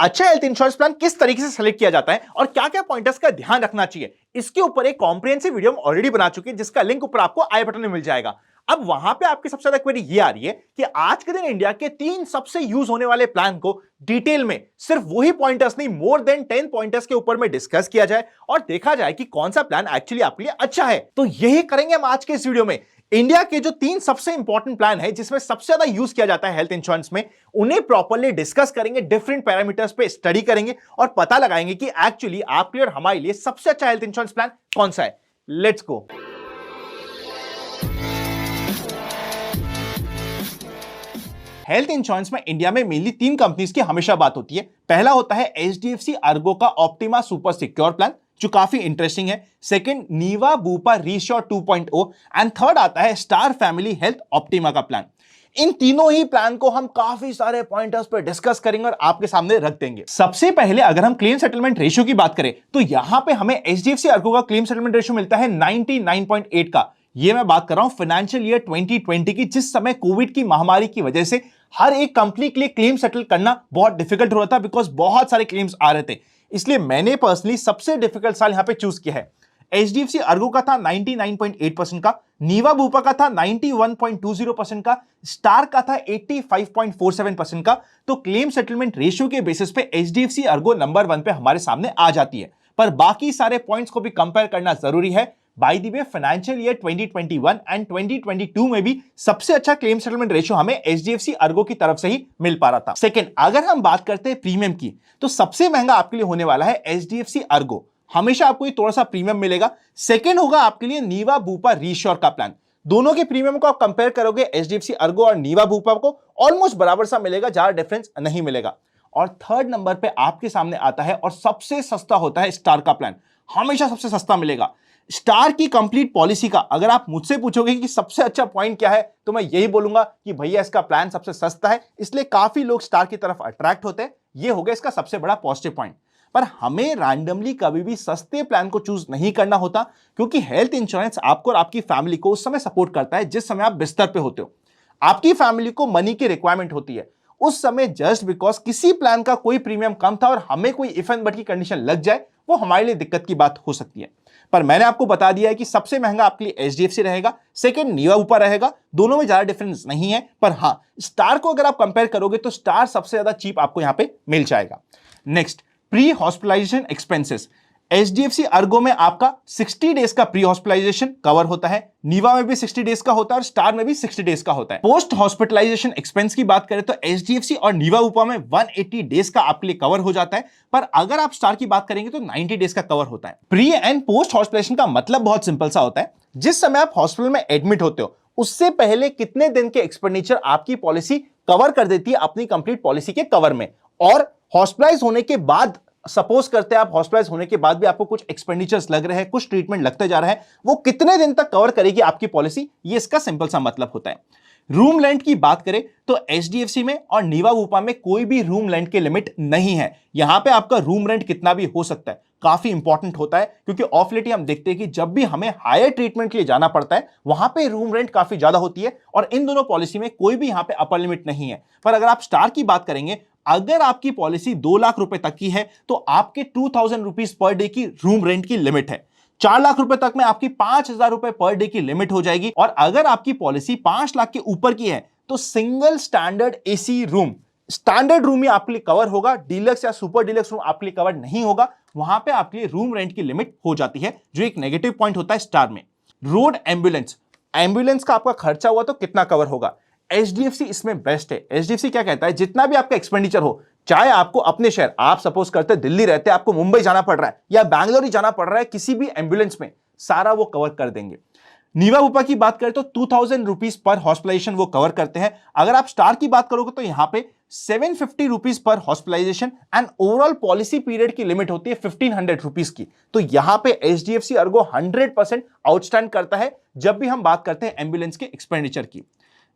अच्छा health insurance plan किस तरीके से सेलेक्ट किया जाता है और क्या क्या पॉइंटर्स का ध्यान रखना चाहिए, इसके ऊपर एक कॉम्प्रिहेंसिव वीडियो हम ऑलरेडी बना चुके हैं, जिसका लिंक ऊपर आपको आई बटन में मिल जाएगा। अब वहां पे आपकी सबसे ज्यादा क्वेरी ये आ रही है कि आज के दिन इंडिया के 3 सबसे यूज होने वाले प्लान को डिटेल में सिर्फ वही पॉइंटर्स नहीं, मोर देन 10 पॉइंटर्स के ऊपर में डिस्कस किया जाए और देखा जाए कि कौन सा प्लान एक्चुअली आपके लिए अच्छा है। तो यही करेंगे हम आज के इस वीडियो में। इंडिया के जो 3 सबसे इंपॉर्टेंट प्लान है जिसमें सबसे ज्यादा यूज किया जाता है हेल्थ इंश्योरेंस में, उन्हें प्रॉपर्ली डिस्कस करेंगे, डिफरेंट पैरामीटर्स पे स्टडी करेंगे और पता लगाएंगे कि एक्चुअली आपके लिए और हमारे लिए सबसे अच्छा हेल्थ इंश्योरेंस प्लान कौन सा है। Let's go. हेल्थ इंश्योरेंस में इंडिया में मेनली 3 कंपनीज की हमेशा बात होती है। पहला होता है एचडीएफसी अर्गो का ऑप्टिमा सुपर सिक्योर प्लान, जो काफी इंटरेस्टिंग है। Second नीवा Bupa reassure 2.0 and third आता है स्टार फैमिली हेल्थ ऑप्टिमा का प्लान। इन तीनों ही प्लान को हम काफी सारे पॉइंटर्स पर डिस्कस करेंगे और आपके सामने रख देंगे। सबसे पहले अगर हम क्लेम सेटलमेंट रेशियो की बात करें तो यहां पे हमें एचडीएफसी अर्गो का क्लेम सेटलमेंट रेशियो मिलता है 99.8 का। ये मैं बात कर रहा हूं फाइनेंशियल ईयर 2020 की, जिस समय कोविड की महामारी की वजह से हर एक कंपनी के लिए क्लेम सेटल करना बहुत डिफिकल्ट हो रहा था, बिकॉज बहुत सारे क्लेम्स आ रहे थे। इसलिए मैंने पर्सनली सबसे डिफिकल्ट साल यहां पे चूज किया है। एचडीएफसी अर्गो का था 99.8% का, नीवा बूपा का था 91.20% का, स्टार का था 85.47% का। तो क्लेम सेटलमेंट रेशियो के बेसिस पे एचडीएफसी अर्गो नंबर 1 पे हमारे सामने आ जाती है, पर बाकी सारे पॉइंट्स को भी कंपेयर करना जरूरी है। By the way financial year 2021 and 2022 में भी सबसे अच्छा क्लेम सेटलमेंट रेशियो हमें एचडीएफसी अर्गो की तरफ से ही मिल पा रहा था। सेकंड, अगर हम बात करते हैं प्रीमियम की, तो सबसे महंगा आपके लिए होने वाला है एचडीएफसी अर्गो। हमेशा आपको ये थोड़ा सा प्रीमियम मिलेगा। सेकंड होगा आपके लिए नीवा बूपा रीश्योर का प्लान। दोनों के प्रीमियम को आप कंपेयर करोगे एचडीएफसी अर्गो और नीवा बूपा को, ऑलमोस्ट बराबर सा मिलेगा, ज्यादा डिफरेंस नहीं मिलेगा। और थर्ड नंबर पे आपके सामने आता है और सबसे सस्ता होता है स्टार का प्लान। हमेशा सबसे सस्ता मिलेगा। स्टार की कंप्लीट पॉलिसी का अगर आप मुझसे पूछोगे कि सबसे अच्छा पॉइंट क्या है, तो मैं यही बोलूंगा कि भैया इसका प्लान सबसे सस्ता है, इसलिए काफी लोग स्टार की तरफ अट्रैक्ट होते हैं। ये हो गया इसका सबसे बड़ा पॉजिटिव पॉइंट। पर हमें रैंडमली कभी भी सस्ते प्लान को चूज नहीं करना होता, क्योंकि हेल्थ इंश्योरेंस आपको और आपकी फैमिली को उस समय सपोर्ट करता है जिस समय आप बिस्तर पे होते हो। आपकी फैमिली को मनी की रिक्वायरमेंट होती है उस समय। जस्ट बिकॉज किसी प्लान का कोई प्रीमियम कम था और हमें कोई इफ एंड बट की कंडीशन लग जाए, वो हमारे लिए दिक्कत की बात हो सकती है। पर मैंने आपको बता दिया है कि सबसे महंगा आपके लिए एचडीएफसी रहेगा, सेकंड नीवा बूपा रहेगा। दोनों में ज्यादा डिफरेंस नहीं है, पर हां स्टार को अगर आप कंपेयर करोगे तो स्टार सबसे ज्यादा चीप आपको यहां पे मिल जाएगा। Next, pre hospitalisation expenses. HDFC Ergo में आपका 60 डेज का प्री हॉस्पिटलाइजेशन कवर होता है, नीवा में भी 60 डेज का होता है और स्टार में भी 60 डेज का होता है। पोस्ट हॉस्पिटलाइजेशन एक्सपेंस की बात करें तो एचडीएफसी और नीवा बूपा में 180 डेज का आपके लिए कवर हो जाता है, पर अगर आप स्टार की बात करेंगे तो 90 डेज का कवर होता है। प्री एंड पोस्ट हॉस्पिटलाइजेशन का मतलब बहुत सिंपल सा होता है। जिस समय आप हॉस्पिटल में एडमिट होते हो उससे पहले कितने दिन के एक्सपेंडिचर आपकी पॉलिसी कवर कर देती है अपनी कंप्लीट पॉलिसी के कवर में, और हॉस्पिटलाइज होने के बाद, सपोज करते हैं आप हॉस्पिटलाइज होने के बाद भी आपको कुछ एक्सपेंडिचर्स लग रहे हैं, कुछ ट्रीटमेंट लगते जा रहा है, वो कितने दिन तक कवर करेगी आपकी पॉलिसी, ये इसका सिंपल सा मतलब होता है। रूम रेंट की बात करें तो एचडीएफसी में और नीवा बूपा में कोई भी रूम रेंट के लिमिट नहीं है। यहां पे आपका रूम रेंट कितना भी हो सकता है, काफी इंपॉर्टेंट होता है, क्योंकि ऑफ लेट हम देखते हैं कि जब भी हमें हायर ट्रीटमेंट के लिए जाना पड़ता है वहां पे रूम रेंट काफी ज्यादा होती है, और इन दोनों पॉलिसी में कोई भी यहां पे अपर लिमिट नहीं है। पर अगर आप स्टार की बात करेंगे, अगर आपकी पॉलिसी 2 लाख रुपए तक की है तो आपके 2000 रुपीज पर डे की रूम रेंट की लिमिट है। 4 लाख रुपए तक में आपकी 5000 रुपए पर डे की लिमिट हो जाएगी, और अगर आपकी पॉलिसी 5 लाख के ऊपर की है तो single standard AC room, standard room ही आपके लिए कवर होगा, डीलक्स या सुपर डीलक्स रूम आपके लिए कवर नहीं होगा। वहां पे आपके लिए रूम रेंट की लिमिट हो जाती है, जो एक नेगेटिव पॉइंट होता है स्टार में। रोड एम्बुलेंस, एम्बुलेंस का आपका खर्चा हुआ तो कितना कवर होगा, एचडीएफसी इसमें बेस्ट है। एचडीएफसी क्या कहता है, जितना भी आपका एक्सपेंडिचर हो, चाहे आपको अपने शहर, आप सपोज करते हैं दिल्ली रहते हैं, आपको मुंबई जाना पड़ रहा है या बैंगलोर ही जाना पड़ रहा है, किसी भी एम्बुलेंस में सारा वो कवर कर देंगे। नीवा बूपा की बात करें तो 2000 रुपीज पर हॉस्पिटलाइजेशन वो कवर करते हैं। अगर आप स्टार की बात करोगे तो यहां पे 750 रुपीज पर hospitalisation and overall policy period की लिमिट होती है 1500 रुपीज की। तो यहां पे एचडीएफसी अर्गो 100% आउटस्टैंड करता है जब भी हम बात करते हैं एम्बुलेंस के एक्सपेंडिचर की।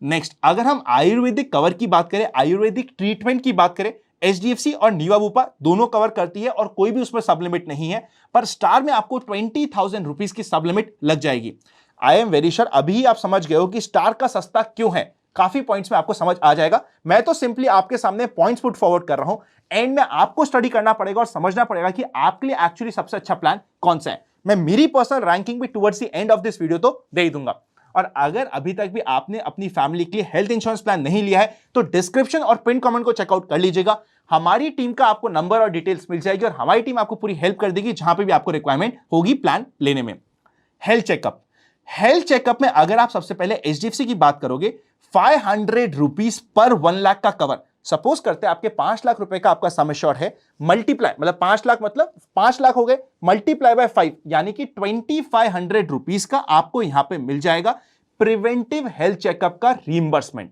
नेक्स्ट, अगर हम आयुर्वेदिक कवर की बात करें, आयुर्वेदिक ट्रीटमेंट की बात करें, एचडीएफसी और नीवा बूपा दोनों कवर करती है और कोई भी उसमें सब लिमिट नहीं है, पर स्टार में आपको 20,000 रुपीज की सब लिमिट लग जाएगी। आई एम वेरी श्योर अभी आप समझ गए हो कि स्टार का सस्ता क्यों है। काफी पॉइंट्स में आपको समझ आ जाएगा। मैं तो सिंपली आपके सामने पॉइंट्स पुट फॉरवर्ड कर रहा हूं, एंड में आपको स्टडी करना पड़ेगा और समझना पड़ेगा कि आपके लिए एक्चुअली सबसे अच्छा प्लान कौन सा है। मैं मेरी पर्सनल रैंकिंग भी towards the end of this video तो दे ही दूंगा। और अगर अभी तक भी आपने अपनी फैमिली के लिए हेल्थ इंश्योरेंस प्लान नहीं लिया है तो डिस्क्रिप्शन और पिन कमेंट को चेकआउट कर लीजिएगा। हमारी टीम का आपको नंबर और डिटेल्स मिल जाएगी और हमारी टीम आपको पूरी हेल्प कर देगी जहां पे भी आपको रिक्वायरमेंट होगी प्लान लेने में। हेल्थ चेकअप, हेल्थ चेकअप में अगर आप सबसे पहले एचडीएफसी की बात करोगे, 500 रुपीज पर 1 लाख का कवर। सपोज करते हैं आपके 5 लाख रुपए का आपका सम एश्योर्ड है, मल्टीप्लाई मतलब 5 लाख मतलब 5 लाख हो गए, मल्टीप्लाई बाय 5 यानी कि 2500 रुपीज का आपको यहां पे मिल जाएगा प्रिवेंटिव हेल्थ चेकअप का रीइंबर्समेंट।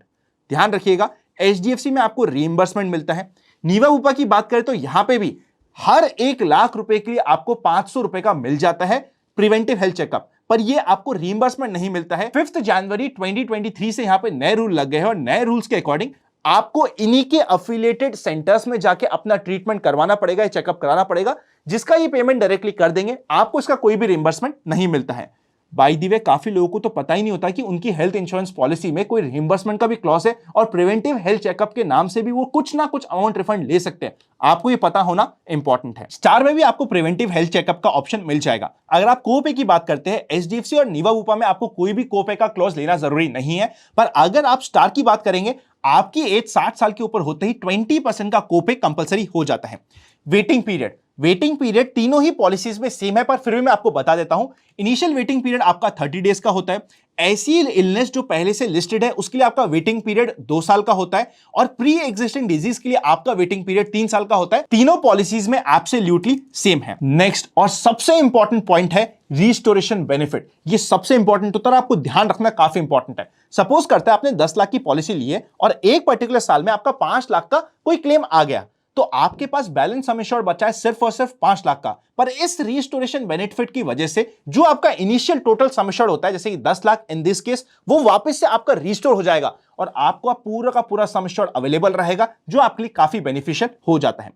ध्यान रखिएगा, एचडीएफसी में आपको रीइंबर्समेंट मिलता है। नीवा बुपा की बात करें तो यहां पे भी हर 1 लाख रुपए के लिए आपको 500 रुपए का मिल जाता है प्रिवेंटिव हेल्थ चेकअप, पर ये आपको रीइंबर्समेंट नहीं मिलता है। 5 जनवरी 2023 से यहां पे नए रूल लग गए हैं और नए रूल्स के अकॉर्डिंग आपको इन्हीं के अफिलिएटेड सेंटर्स में जाके अपना ट्रीटमेंट करवाना पड़ेगा, चेकअप कराना पड़ेगा, जिसका ये पेमेंट डायरेक्टली कर देंगे, आपको इसका कोई भी रीइंबर्समेंट नहीं मिलता है। बाय द वे, काफी लोगों को तो पता ही नहीं होता कि उनकी हेल्थ इंश्योरेंस पॉलिसी में कोई रिइंबर्समेंट का भी क्लॉज है और प्रिवेंटिव हेल्थ चेकअप के नाम से भी वो कुछ ना कुछ अमाउंट रिफंड ले सकते हैं। आपको ये पता होना इंपॉर्टेंट है। स्टार में भी आपको प्रिवेंटिव हेल्थ चेकअप का ऑप्शन मिल जाएगा। अगर आप कोपे की बात करते हैं, एचडीएफसी और नीवा बुपा में आपको कोई भी कोपे का क्लॉज लेना जरूरी नहीं है, पर अगर आप स्टार की बात करेंगे, आपकी एज 60 साल के ऊपर होते ही 20% का कोपे कंपलसरी हो जाता है। वेटिंग पीरियड तीनों ही पॉलिसीज में सेम है, पर फिर भी मैं आपको बता देता हूं। इनिशियल वेटिंग पीरियड आपका 30 डेज का होता है। ऐसी इलनेस जो पहले से लिस्टेड है उसके लिए आपका वेटिंग पीरियड 2 साल का होता है और प्री एग्जिस्टिंग डिजीज के लिए आपका वेटिंग पीरियड 3 साल का होता है। तीनों पॉलिसीज में एब्सोल्युटली सेम है। नेक्स्ट और सबसे इंपॉर्टेंट पॉइंट है रिस्टोरेशन बेनिफिट। ये सबसे इंपॉर्टेंट होता है, आपको ध्यान रखना काफी इंपॉर्टेंट है। सपोज करते हैं आपने 10 लाख की पॉलिसी ली है और एक पर्टिकुलर साल में आपका 5 लाख का कोई क्लेम आ गया, तो आपके पास बैलेंस सम एश्योर्ड बचा है सिर्फ और सिर्फ 5 लाख का। पर इस रिस्टोरेशन बेनिफिट की वजह से जो आपका इनिशियल टोटल सम एश्योर्ड होता है, जैसे कि 10 लाख इन दिस केस, वो वापस से आपका रिस्टोर हो जाएगा और आपका पूरा का पूरा सम एश्योर्ड अवेलेबल रहेगा, जो आपके लिए काफी बेनिफिशियल हो जाता है।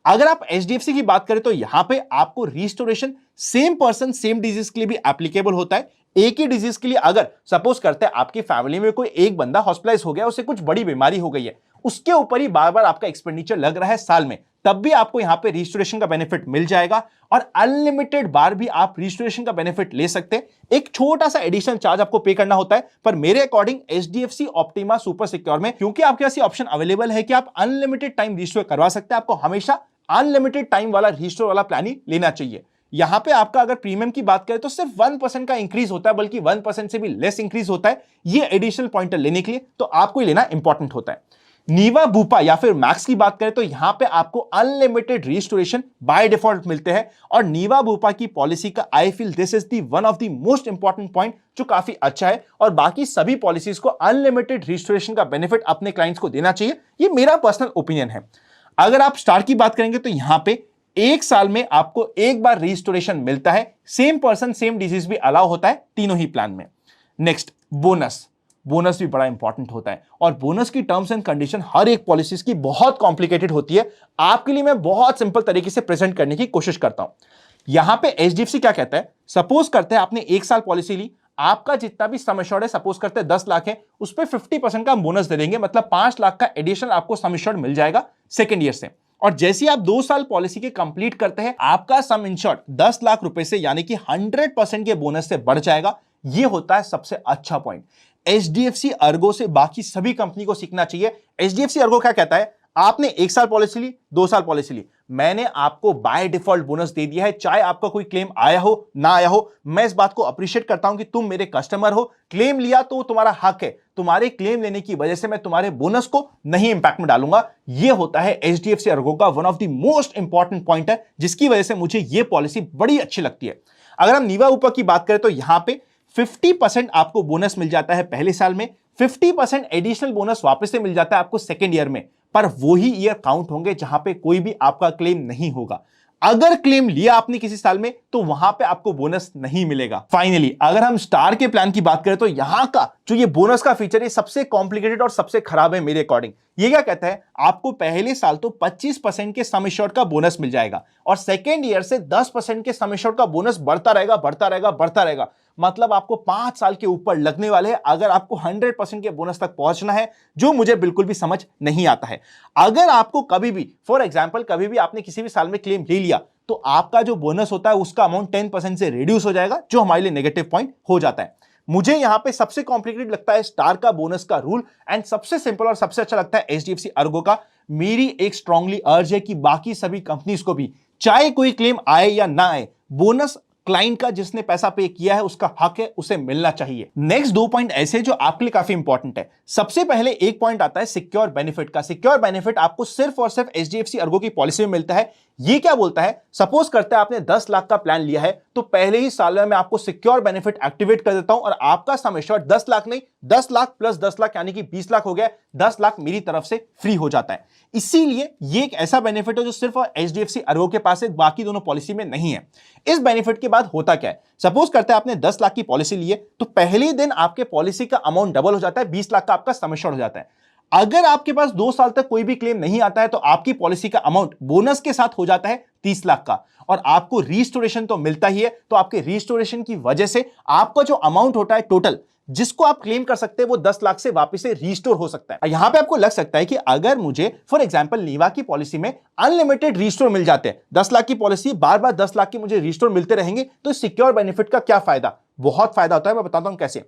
अगर आप एचडीएफसी की बात करें तो यहां पे आपको restoration same person same disease के लिए भी एप्लीकेबल होता है। एक ही डिजीज के लिए अगर सपोज करते हैं आपकी फैमिली में कोई एक बंदा हॉस्पिटलाइज हो गया, उसे कुछ बड़ी बीमारी हो गई है, उसके ऊपर ही बार बार आपका एक्सपेंडिचर लग रहा है साल में, तब भी आपको यहां पे रिस्टोरेशन का बेनिफिट मिल जाएगा और अनलिमिटेड बार भी आप रिस्टोरेशन का बेनिफिट ले सकते हैं। एक छोटा सा एडिशनल चार्ज आपको पे करना होता है, पर मेरे according HDFC optima super secure में क्योंकि आपके पास ये ऑप्शन अवेलेबल है कि आप अनलिमिटेड टाइम रिस्टोर करवा सकते हैं, आपको हमेशा अनलिमिटेड टाइम वाला रिस्टोर वाला प्लान ही लेना चाहिए। यहां पे आपका अगर प्रीमियम की बात करें तो सिर्फ 1% का इंक्रीज होता है, बल्कि 1% से भी लेस इंक्रीज होता है। ये एडिशनल पॉइंटर लेने के लिए तो आपको ही लेना इंपॉर्टेंट होता है। नीवा बुपा या फिर मैक्स की बात करें तो यहां पे आपको अनलिमिटेड रिस्टोरेशन बाय डिफॉल्ट मिलते हैं और नीवा बुपा की पॉलिसी का I feel this is the one of the most important point जो काफी अच्छा है, और बाकी सभी पॉलिसीज को अनलिमिटेड रिस्टोरेशन का बेनिफिट अपने क्लाइंट्स को देना चाहिए। ये मेरा पर्सनल ओपिनियन है। अगर आप स्टार की बात करेंगे तो यहां पे 1 साल में आपको एक बार रिस्टोरेशन मिलता है, सेम पर्सन सेम डिजीज भी अलाउ होता है तीनों ही प्लान में। नेक्स्ट बोनस भी बड़ा इंपॉर्टेंट होता है और बोनस की टर्म्स एंड कंडीशन हर एक पॉलिसीज की बहुत कॉम्प्लिकेटेड होती है। आपके लिए मैं बहुत सिंपल तरीके से प्रेजेंट करने की कोशिश करता हूं। यहां पे एचडीएफसी क्या कहता है, सपोज करते हैं आपने 1 साल पॉलिसी ली, आपका जितना भी सम एश्योर्ड है, सपोज करते हैं 10 लाख है, उस पर 50% का बोनस दे देंगे, मतलब 5 लाख का एडिशनल आपको सम एश्योर्ड मिल जाएगा सेकेंड ईयर से। और जैसे ही आप 2 साल पॉलिसी के कंप्लीट करते हैं, आपका सम इंश्योर्ड 10 लाख रुपए से यानी कि 100% के बोनस से बढ़ जाएगा। यह होता है सबसे अच्छा पॉइंट। एचडीएफसी अर्गो से बाकी सभी कंपनी को सीखना चाहिए। एचडीएफसी अर्गो क्या कहता है, आपने 1 साल पॉलिसी ली, 2 साल पॉलिसी ली, मैंने आपको बाय डिफॉल्ट बोनस दे दिया है, चाहे आपका कोई क्लेम आया हो ना आया हो। मैं इस बात को अप्रिशिएट करता हूं कि तुम मेरे कस्टमर हो, क्लेम लिया तो तुम्हारा हक है, तुम्हारे क्लेम लेने की वजह से मैं तुम्हारे बोनस को नहीं इंपैक्ट में डालूंगा। यह होता है एचडीएफसी अर्गो का one of the most important point है, जिसकी वजह से मुझे यह पॉलिसी बड़ी अच्छी लगती है। अगर हम नीवा बुपा की बात करें तो यहां पे 50% आपको बोनस मिल जाता है पहले साल में, 50% एडिशनल बोनस वापस से मिल जाता है आपको सेकेंड ईयर में, पर वही ईयर काउंट होंगे जहां पे कोई भी आपका क्लेम नहीं होगा। अगर क्लेम लिया आपने किसी साल में तो वहां पे आपको बोनस नहीं मिलेगा। फाइनली अगर हम स्टार के प्लान की बात करें तो यहां का जो ये बोनस का फीचर है सबसे कॉम्प्लिकेटेड और सबसे खराब है मेरे अकॉर्डिंग। ये क्या कहता है, आपको पहले साल तो 25% के सम एश्योर्ड का बोनस मिल जाएगा और सेकेंड ईयर से 10% के सम एश्योर्ड का बोनस बढ़ता रहेगा बढ़ता रहेगा बढ़ता रहेगा। मतलब आपको 5 साल के ऊपर लगने वाले हैं अगर आपको 100% के बोनस तक पहुंचना है, जो मुझे बिल्कुल भी समझ नहीं आता है। अगर आपको कभी भी फॉर एग्जांपल कभी भी आपने किसी भी साल में क्लेम ले लिया तो आपका जो बोनस होता है उसका अमाउंट 10% से रिड्यूस हो जाएगा, जो हमारे लिए नेगेटिव पॉइंट हो जाता है। मुझे यहां पे सबसे कॉम्प्लिकेटेड लगता है स्टार का बोनस का रूल, एंड सबसे सिंपल और सबसे अच्छा लगता है एचडीएफसी अर्गो का। मेरी एक स्ट्रांगली अर्ज है कि बाकी सभी कंपनीज को भी, चाहे कोई क्लेम आए या ना आए, बोनस क्लाइंट का जिसने पैसा पे किया है उसका हक है, उसे मिलना चाहिए। नेक्स्ट 2 पॉइंट ऐसे जो आपके लिए काफी इंपॉर्टेंट है। सबसे पहले एक पॉइंट आता है सिक्योर बेनिफिट का। सिक्योर बेनिफिट आपको सिर्फ और सिर्फ एचडीएफसी अर्गो की पॉलिसी में मिलता है। ये क्या बोलता है, सपोज करते हैं आपने 10 लाख का प्लान लिया है तो पहले ही साल में मैं आपको सिक्योर बेनिफिट एक्टिवेट कर देता हूं और आपका सम एश्योर्ड 10 लाख नहीं 10 लाख प्लस 10 लाख यानी कि 20 लाख हो गया। 10 लाख मेरी तरफ से फ्री हो जाता है। इसीलिए ये एक ऐसा बेनिफिट है जो सिर्फ एचडीएफसी अर्गो के पास है, बाकी दोनों पॉलिसी में नहीं है। इस बेनिफिट के बाद होता क्या है, सपोज करते हैं आपने 10 लाख की पॉलिसी ली है तो पहले दिन आपके पॉलिसी का अमाउंट डबल हो जाता है, 20 लाख का आपका सम एश्योर्ड हो जाता है। अगर आपके पास 2 साल तक कोई भी क्लेम नहीं आता है तो आपकी पॉलिसी का अमाउंट बोनस के साथ हो जाता है 30 लाख का, और आपको रिस्टोरेशन तो मिलता ही है। तो आपके रिस्टोरेशन की वजह से आपका जो अमाउंट होता है टोटल जिसको आप क्लेम कर सकते हैं वो 10 लाख से वापस से रिस्टोर हो सकता है। यहां पे आपको लग सकता है कि अगर मुझे फॉर एग्जांपल नीवा की पॉलिसी में अनलिमिटेड रिस्टोर मिल जाते हैं, 10 लाख की पॉलिसी बार बार 10 लाख के मुझे रिस्टोर मिलते रहेंगे, तो सिक्योर बेनिफिट का क्या फायदा। बहुत फायदा होता है, मैं बताता हूं कैसे।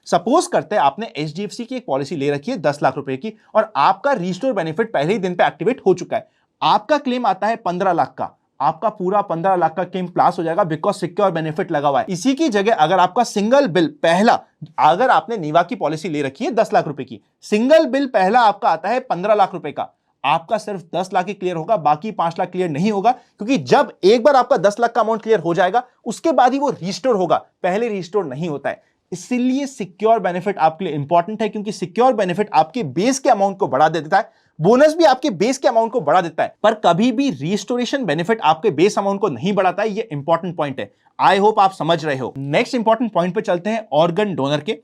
सपोज करते हैं आपने एचडीएफसी की एक पॉलिसी ले रखी है 10 लाख रुपए की और आपका रिस्टोर बेनिफिट पहले ही दिन पे एक्टिवेट हो चुका है। आपका क्लेम आता है 15 लाख का, आपका पूरा 15 लाख का क्लेम पास हो जाएगा बिकॉज सिक्योर बेनिफिट लगा हुआ है। इसी की जगह अगर आपका सिंगल बिल पहला, अगर आपने नीवा की पॉलिसी ले रखी है 10 लाख रुपए की, सिंगल बिल पहला आपका आता है 15 लाख रुपए का, आपका सिर्फ 10 लाख ही क्लियर होगा, बाकी 5 लाख क्लियर नहीं होगा, क्योंकि जब एक बार आपका 10 लाख का अमाउंट क्लियर हो जाएगा उसके बाद ही वो रिस्टोर होगा, पहले रिस्टोर नहीं होता है। इसलिए सिक्योर बेनिफिट आपके लिए इंपॉर्टेंट है, क्योंकि सिक्योर बेनिफिट आपके बेस के अमाउंट को बढ़ा देता है, बोनस भी आपके बेस के अमाउंट को बढ़ा देता है, पर कभी भी रिस्टोरेशन बेनिफिट आपके बेस अमाउंट को नहीं बढ़ाता है। ये इंपॉर्टेंट पॉइंट है, आई होप आप समझ रहे हो। नेक्स्ट इंपॉर्टेंट पॉइंट पे चलते हैं, ऑर्गन डोनर के।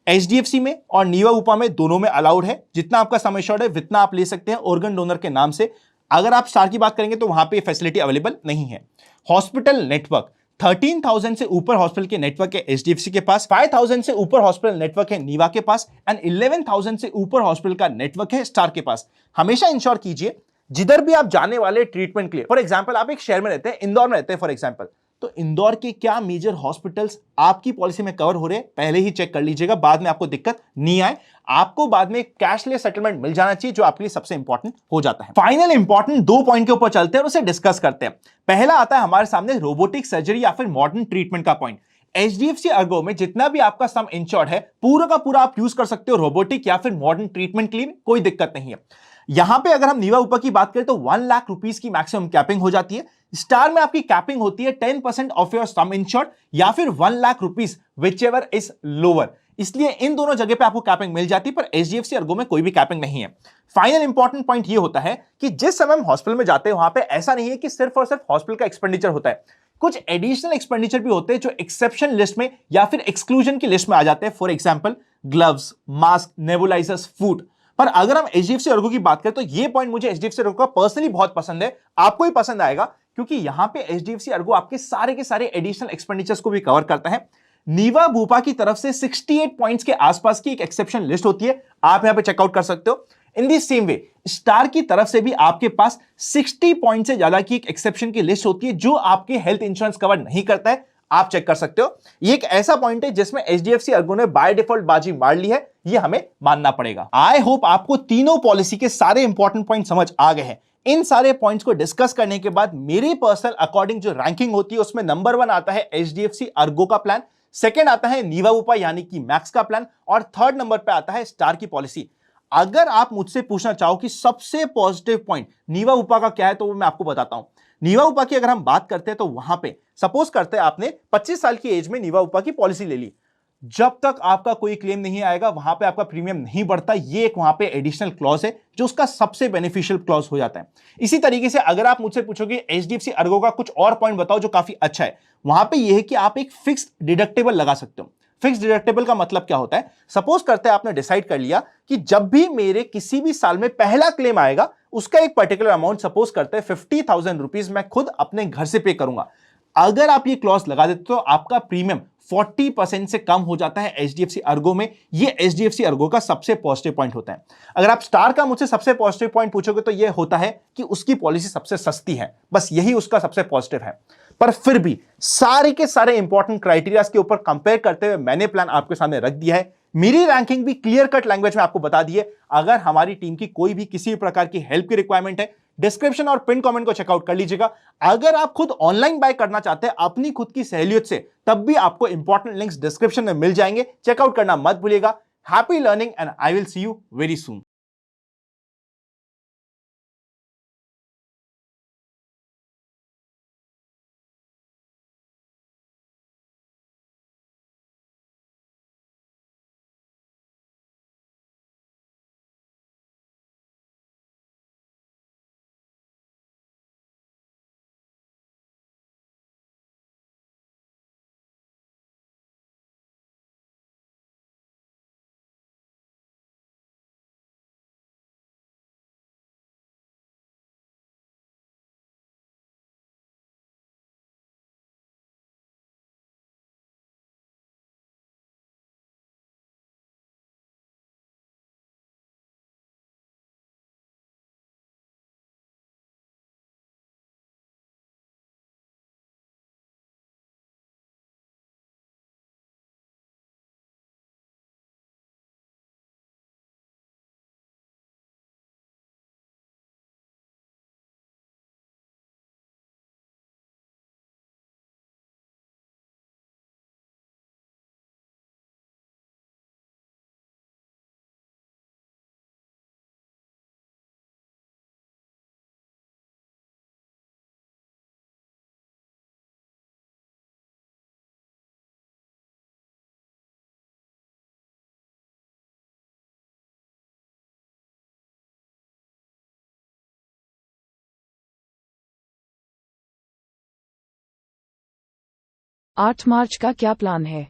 एचडीएफसी में और नीवा ऊपा में दोनों में अलाउड है, जितना आपका सम एश्योर्ड है उतना आप ले सकते हैं ऑर्गन डोनर के नाम से। अगर आप स्टार की बात करेंगे तो वहां पे फैसिलिटी अवेलेबल नहीं है। हॉस्पिटल नेटवर्क, 13,000 से ऊपर हॉस्पिटल के नेटवर्क है एचडीएफसी के पास, 5,000 से ऊपर हॉस्पिटल नेटवर्क है नीवा के पास, एंड 11,000 से ऊपर हॉस्पिटल का नेटवर्क है स्टार के पास। हमेशा इंश्योर कीजिए जिधर भी आप जाने वाले ट्रीटमेंट के लिए, फॉर एग्जांपल आप एक शहर में रहते हैं, इंदौर में रहते हैं फॉर एग्जांपल, तो इंदौर के क्या मेजर हॉस्पिटल्स आपकी पॉलिसी में कवर हो रहे हैं पहले ही चेक कर लीजिएगा, बाद में आपको दिक्कत नहीं आए। आपको बाद में कैशलेस सेटलमेंट मिल जाना चाहिए, जो आपके लिए सबसे इंपॉर्टेंट हो जाता है। फाइनल इंपॉर्टेंट 2 पॉइंट के ऊपर चलते हैं और उसे डिस्कस करते हैं। पहला आता है हमारे सामने रोबोटिक सर्जरी या फिर मॉडर्न ट्रीटमेंट का पॉइंट। एचडीएफसी अर्गो में जितना भी आपका सम इंश्योर्ड है पूरा का पूरा आप यूज कर सकते हो रोबोटिक या फिर मॉडर्न ट्रीटमेंट के लिए, कोई दिक्कत नहीं है। यहां पे अगर हम नीवा ऊपर की बात करें तो 1 लाख रुपीस की मैक्सिमम कैपिंग हो जाती है। स्टार में आपकी कैपिंग होती है 10% ऑफ योर सम इंश्योर्ड या फिर 1 lakh rupees, which ever is lower. इसलिए इन दोनों जगह पे आपको कैपिंग मिल जाती है, पर एचडीएफसी अर्गो में कोई भी कैपिंग नहीं है। फाइनल इंपॉर्टेंट पॉइंट ये होता है कि जिस समय हम हॉस्पिटल में जाते हैं वहां पे ऐसा नहीं है कि सिर्फ और सिर्फ हॉस्पिटल का एक्सपेंडिचर होता है, कुछ एडिशनल एक्सपेंडिचर भी होते हैं जो एक्सेप्शन लिस्ट में या फिर एक्सक्लूजन की लिस्ट में आ जाते हैं। For example gloves, mask, nebulisers, food. पर अगर हम एचडीएफसी अर्गो की बात करें तो ये पॉइंट मुझे एचडीएफसी अर्गो का पर्सनली बहुत पसंद है, आपको भी पसंद आएगा, क्योंकि यहां पे एचडीएफसी अर्गो आपके सारे के सारे एडिशनल एक्सपेंडिचर्स को भी कवर करता है। नीवा बूपा की तरफ से 68 पॉइंट्स के आसपास की एक एक्सेप्शन लिस्ट होती है, आप यहां पे चेकआउट कर सकते हो। इन दी सेम वे स्टार की तरफ से भी आपके पास 60 पॉइंट से ज्यादा की एक एक्सेप्शन की लिस्ट होती है जो आपके हेल्थ इंश्योरेंस कवर नहीं करता है, आप चेक कर सकते हो। ये एक ऐसा पॉइंट है जिसमें एचडीएफसी अर्गो ने बाय डिफॉल्ट बाजी मार ली है, ये हमें मानना पड़ेगा। आई होप आपको तीनों पॉलिसी के सारे इंपॉर्टेंट पॉइंट समझ आ गए हैं। इन सारे पॉइंट्स को डिस्कस करने के बाद मेरे पर्सनल अकॉर्डिंग जो रैंकिंग होती है उसमें नंबर 1 आता है एचडीएफसी अर्गो का प्लान, सेकंड आता है नीवा ऊपा यानी कि मैक्स का प्लान, और थर्ड नंबर पे आता है स्टार की पॉलिसी। अगर आप मुझसे पूछना चाहो कि सबसे पॉजिटिव पॉइंट नीवा ऊपा का क्या है तो वो मैं आपको बताता हूं। नीवा ऊपा की अगर हम बात करते हैं तो वहां पे सपोज करते हैं आपने 25 साल की एज में नीवा ऊपा की पॉलिसी ले ली, जब तक आपका कोई क्लेम नहीं आएगा वहां पे आपका प्रीमियम नहीं बढ़ता। ये एक वहां पे एडिशनल क्लॉज है जो उसका सबसे बेनिफिशियल क्लॉज हो जाता है। इसी तरीके से अगर आप मुझसे पूछोगे एचडीएफसी अर्गो का कुछ और पॉइंट बताओ जो काफी अच्छा है, वहां पे ये है कि आप एक फिक्स्ड डिडक्टेबल लगा सकते हो। फिक्स्ड डिडक्टेबल का मतलब क्या होता है, सपोज करते हैं आपने डिसाइड कर लिया कि जब भी मेरे किसी भी साल में पहला क्लेम आएगा उसका एक पर्टिकुलर अमाउंट, सपोज करते हैं 50,000 रुपीज मैं खुद अपने घर से पे करूंगा। अगर आप ये क्लॉज लगा देते तो आपका प्रीमियम 40% से कम हो जाता है एचडीएफसी अर्गो में। ये एचडीएफसी अर्गो का सबसे पॉजिटिव पॉइंट होता है। अगर आप स्टार का मुझसे सबसे पॉजिटिव पॉइंट पूछोगे तो ये होता है कि उसकी पॉलिसी सबसे सस्ती है, बस यही उसका सबसे पॉजिटिव है। पर फिर भी सारे के सारे इंपॉर्टेंट क्राइटेरियाज के ऊपर कंपेयर करते हुए मैंने प्लान आपके सामने रख दिया है। मेरी रैंकिंग भी क्लियर कट लैंग्वेज में आपको बता दी है। अगर हमारी टीम की कोई भी किसी प्रकार की हेल्प की रिक्वायरमेंट है, डिस्क्रिप्शन और पिन कमेंट को चेकआउट कर लीजिएगा। अगर आप खुद ऑनलाइन बाय करना चाहते हैं अपनी खुद की सहूलियत से, तब भी आपको इंपॉर्टेंट लिंक्स डिस्क्रिप्शन में मिल जाएंगे, चेकआउट करना मत भूलिएगा। Happy learning and I will see you very soon. आठ मार्च का क्या प्लान है?